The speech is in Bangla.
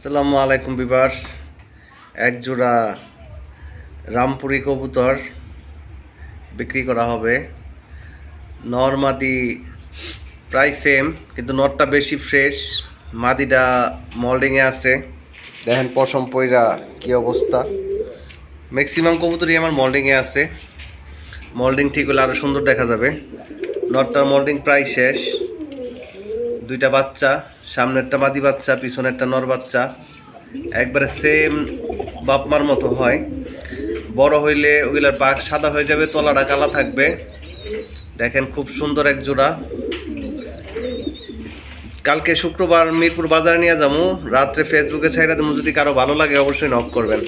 আসসালামু আলাইকুম ভিউয়ার্স। এক জোড়া রামপুরি কবুতর বিক্রি করা হবে। নর মাদি প্রায় সেম, কিন্তু নরটা বেশি ফ্রেশ, মাদিটা মল্ডিংয়ে আছে। দেখেন পশম পইরা কি অবস্থা। ম্যাক্সিমাম কবুতরই আমার মল্ডিংয়ে আছে। মল্ডিং ঠিক হলে আরও সুন্দর দেখা যাবে। নরটার মল্ডিং প্রায় শেষ। দুইটা বাচ্চা, সামনেরটা মাদি বাচ্চা, পিছনেরটা নর বাচ্চা, একবারে সেম বাপমার মতো হয়। বড় হইলে ওগুলার পাক সাদা হয়ে যাবে, তলাটা কালা থাকবে। দেখেন খুব সুন্দর এক জোড়া। কালকে শুক্রবার মিরপুর বাজারে নিয়ে যাবো, রাত্রে ফেসবুকে ছাইরা দেবো। যদি কারো ভালো লাগে অবশ্যই নক করবেন।